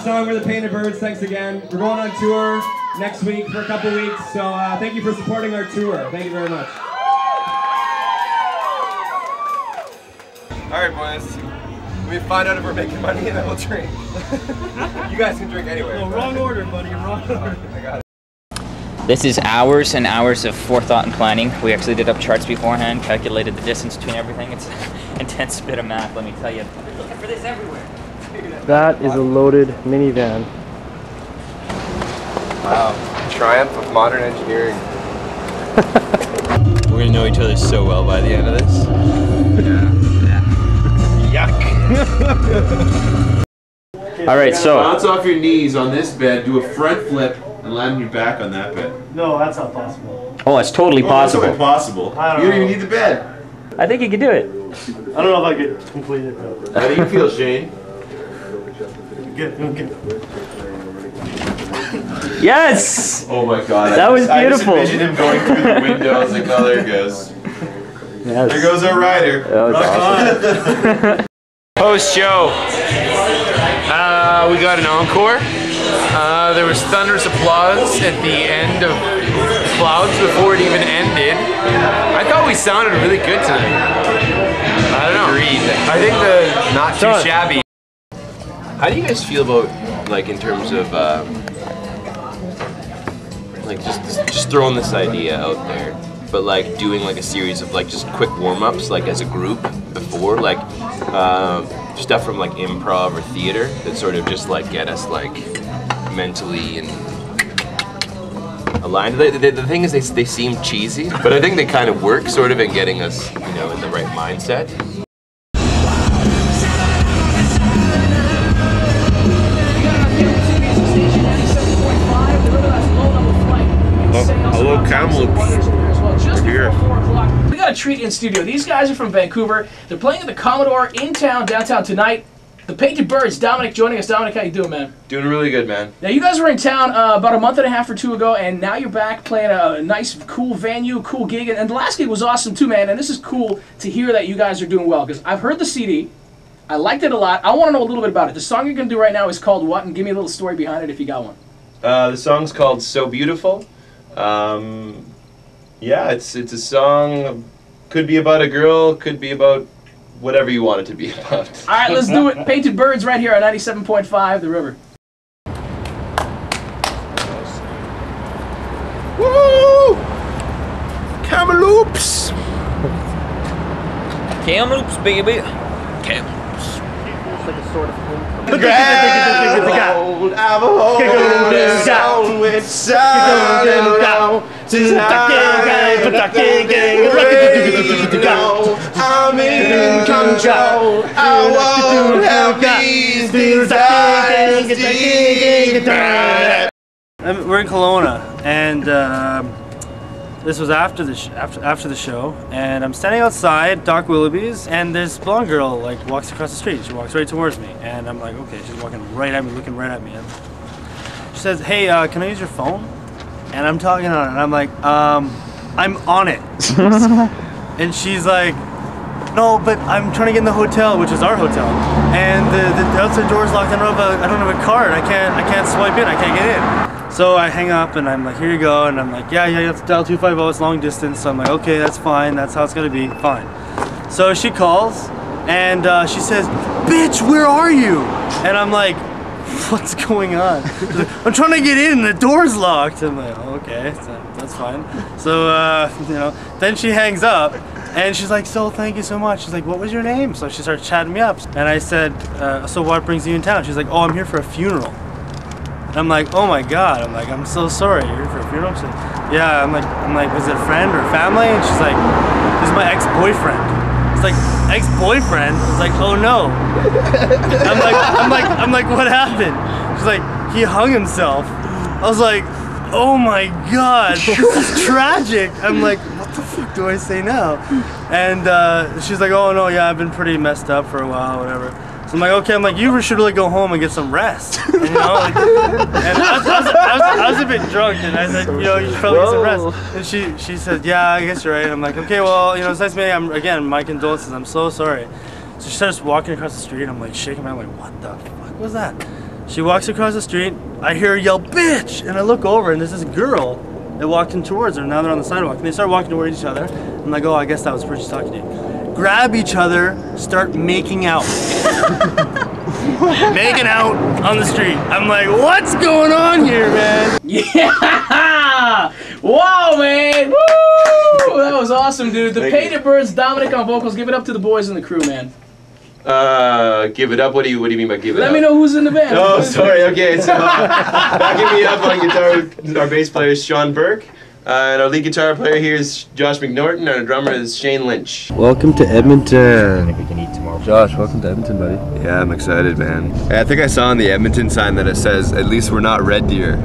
song for the Painted Birds. Thanks again. We're going on tour next week for a couple weeks, so thank you for supporting our tour. Thank you very much. All right, boys. We find out if we're making money and then we'll drink. You guys can drink anyway. No, wrong order, buddy. Wrong order. I got it. This is hours and hours of forethought and planning. We actually did up charts beforehand, calculated the distance between everything. It's an intense bit of math, let me tell you. I've been looking for this everywhere. That is a loaded minivan. Wow. Triumph of modern engineering. We're gonna know each other so well by the end of this. Yeah. Yuck. All right, so bounce off your knees on this bed, do a front flip, and land on your back on that bed. No, that's not possible. oh, it's totally possible. That's possible. I don't You don't know. even need the bed. I think you can do it. I don't know if I could complete it though. How do you feel, Shane? Good, okay. Yes! Oh my god. That was beautiful. I just envisioned him going through the window. I was like, oh, there it goes. Yes. There goes our rider. That was awesome. Post-show, we got an encore. There was thunderous applause at the end of Clouds before it even ended. I thought we sounded really good tonight. I don't know. Agreed. I think the not too shabby. How do you guys feel about, like, in terms of, like, just throwing this idea out there, but like doing like a series of like just quick warm-ups, like as a group before, like stuff from like improv or theater that sort of just like get us like mentally and aligned. The thing is, they seem cheesy, but I think they kind of work sort of in getting us, you know, in the right mindset. Hello, Kamloops. Here. We got a treat in studio. These guys are from Vancouver. They're playing at the Commodore in town, downtown tonight. The Painted Birds, Dominic joining us. Dominic, how you doing, man? Doing really good, man. Now, you guys were in town about a month and a half or two ago, and now you're back playing a nice, cool venue, cool gig. And the last gig was awesome, too, man. And this is cool to hear that you guys are doing well, because I've heard the CD. I liked it a lot. I want to know a little bit about it. The song you're going to do right now is called what? And give me a little story behind it if you got one. The song's called So Beautiful. Yeah, it's a song, could be about a girl, could be about whatever you want it to be about. All right, let's do it. Painted Birds right here on 97.5 The River. Woo! Kamloops! Kamloops, baby. Kamloops. It's like a sort of homecoming. Old Navajo is on which side around. I'm in control. I won't have these desires. We're in Kelowna, and this was after the show, and I'm standing outside Doc Willoughby's, and this blonde girl like walks across the street. She walks right towards me, and I'm like, okay, she's walking right at me, looking right at me. And she says, "Hey, can I use your phone?" And I'm talking on it, and I'm like, I'm on it. And she's like, "No, but I'm trying to get in the hotel," which is our hotel, and the outside door's locked. I don't have a card. I can't swipe in. I can't get in. So I hang up and I'm like, "Here you go," and I'm like, yeah, you have to dial 250, it's long distance. So I'm like, okay, that's fine, that's how it's gonna be, fine. So she calls and she says, "Bitch, where are you?" And I'm like, what's going on? She's like, "I'm trying to get in, the door's locked." I'm like, oh, okay, so that's fine. So, you know, then she hangs up and she's like, "So thank you so much." She's like, "What was your name?" So she started chatting me up. And I said, "So what brings you in town?" She's like, "Oh, I'm here for a funeral." And I'm like, "Oh my God." I'm like, "I'm so sorry, you're here for a funeral?" She's like, "Yeah." I'm like, "Was it a friend or family?" And she's like, "This is my ex-boyfriend." It's like, ex-boyfriend? It's like, "Oh no." I'm like, "What happened?" She's like, "He hung himself." I was like, "Oh my God, this is tragic." I'm like, what the fuck do I say now? And she's like, "Oh no, yeah, I've been pretty messed up for a while, whatever." So I'm like, okay, I'm like, "You should really go home and get some rest." And, you know, like, and I was a bit drunk, and I said, "You know, you should probably get some rest." And she said, "Yeah, I guess you're right." I'm like, "Okay, well, you know, it's nice meeting you. Again, my condolences. I'm so sorry." So she starts walking across the street. I'm like shaking my head, I'm like, "What the fuck was that?" She walks across the street. I hear her yell, "Bitch!" And I look over, and there's this girl that walked in towards her. Now they're on the sidewalk, and they start walking towards each other. I'm like, oh, I guess that was the person she's talking to. Grab each other, start making out. Making out on the street. I'm like, what's going on here, man? Yeah! Wow, man! Woo! That was awesome, dude. The Painted Birds, Dominic on vocals. Give it up to the boys and the crew, man. Give it up. What do you mean by give it up? Let me know who's in the band. Oh, sorry. Okay, so backing me up on guitar, our bass player is Sean Burke, and our lead guitar player here is Josh McNorton, and our drummer is Shane Lynch. Welcome to Edmonton. We can eat tomorrow. Josh, welcome to Edmonton, buddy. Yeah, I'm excited, man. I think I saw on the Edmonton sign that it says, "At least we're not Red Deer."